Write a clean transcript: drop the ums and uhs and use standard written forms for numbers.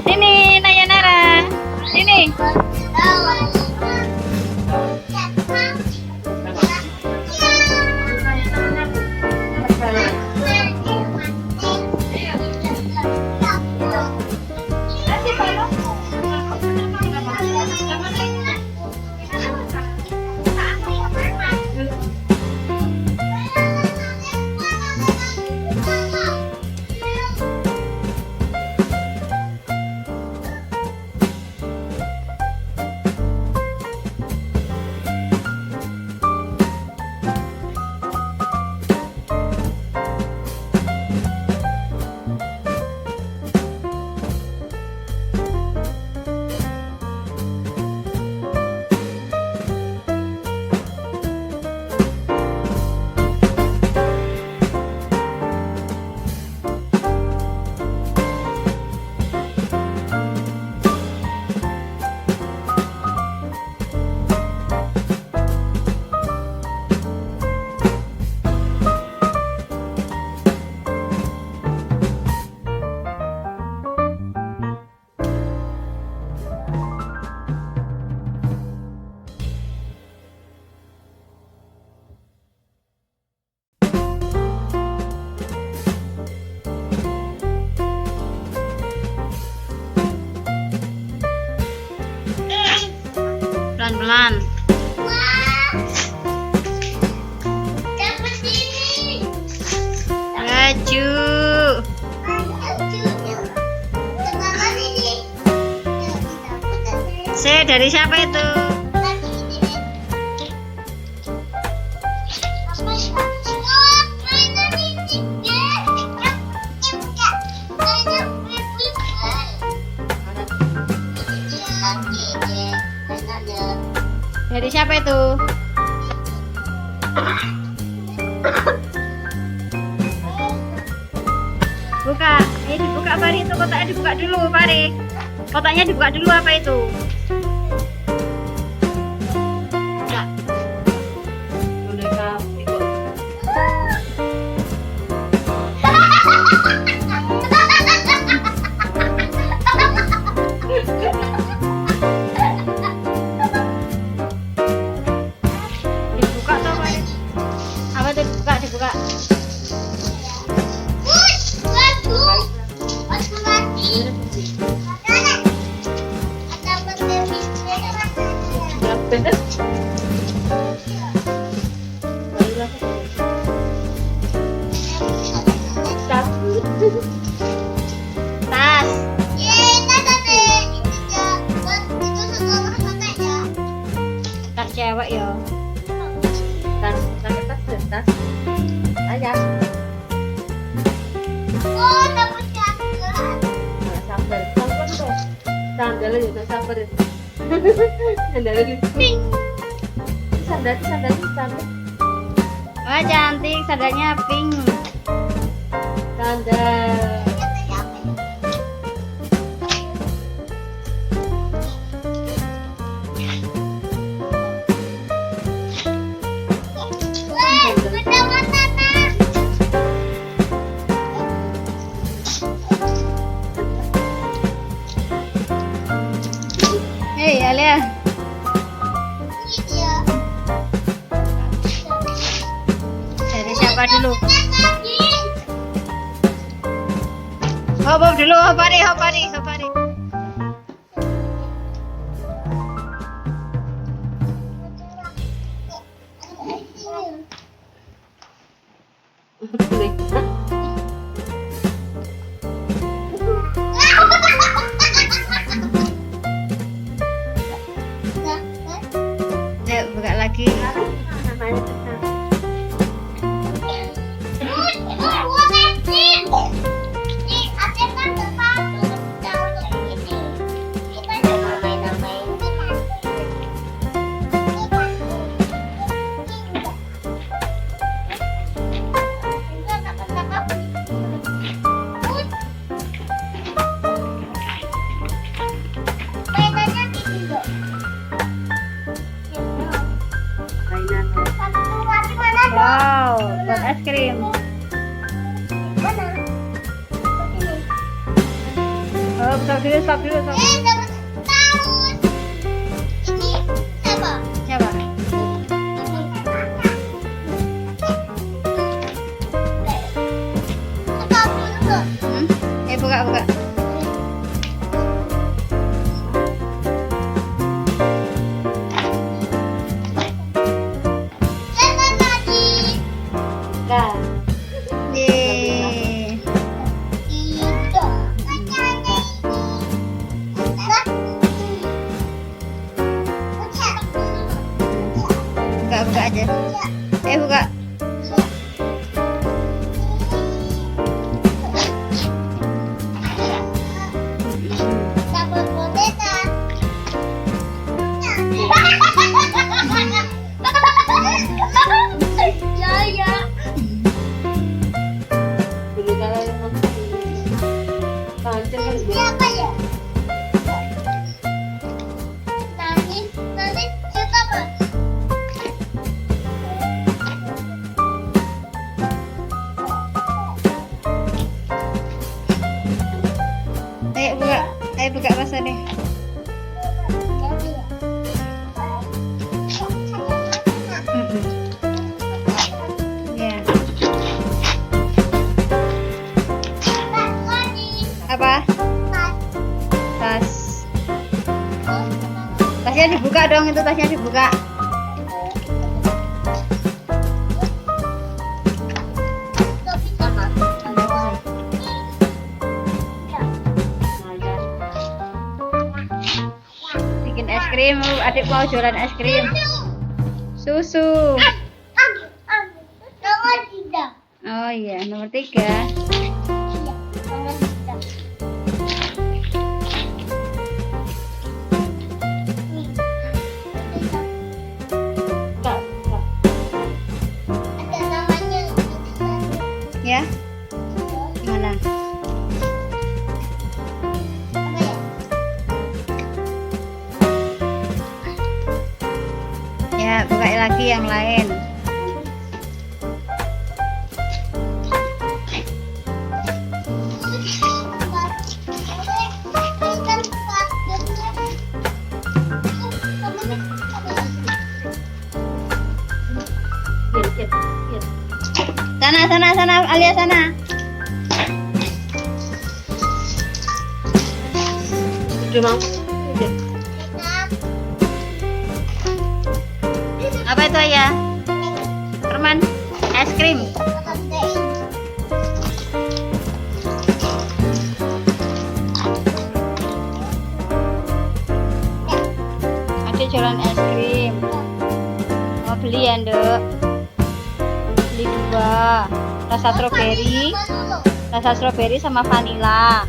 Ini Nayanara. Ini. Pelan-pelan. Laju. Dari siapa itu? Dari siapa itu? Buka. Ini dibuka, Pari. Itu kotaknya dibuka dulu, Pari. Kotaknya dibuka dulu, apa itu? Enggak. Boneka ikut. Dibuka tuh, Pari. Apa tuh dibuka? Dibuka. Tas. Tas cewek ya. Tas, tas. Aja. Oh, dapat sandal. Sambal. Sambal tuh. Sandal juga sambal. Sandal pink. Sandal. Wah, cantik, sandalnya pink. Sandal. Hei, Alya. Dari siapa dulu? Hop dulu, hopari. Ayo buka lagi. Wow, buat es krim. Oh, stop dulu, stop dulu, stop. Siapa? Buka, buka. Nah, Yeay. Buka, buka aja. Buka. Siapa ya? Nangis suka apa? Ayo buka. Ayo buka rasa deh. Ya. Apa? Tas. Tasnya dibuka dong, itu tasnya dibuka. Bikin es krim, adik mau jualan es krim. Susu. Nomor 3. Oh iya, nomor 3. Iya, nomor 3. Ada namanya. Ya, gimana? Apa ya? Ya, buka lagi yang lain. Sana, Alia sana. Apa itu ya? Permen es krim. Adik jualan es krim. Mau beli ya, Nduk? Beli 2. Rasa strawberry sama vanila.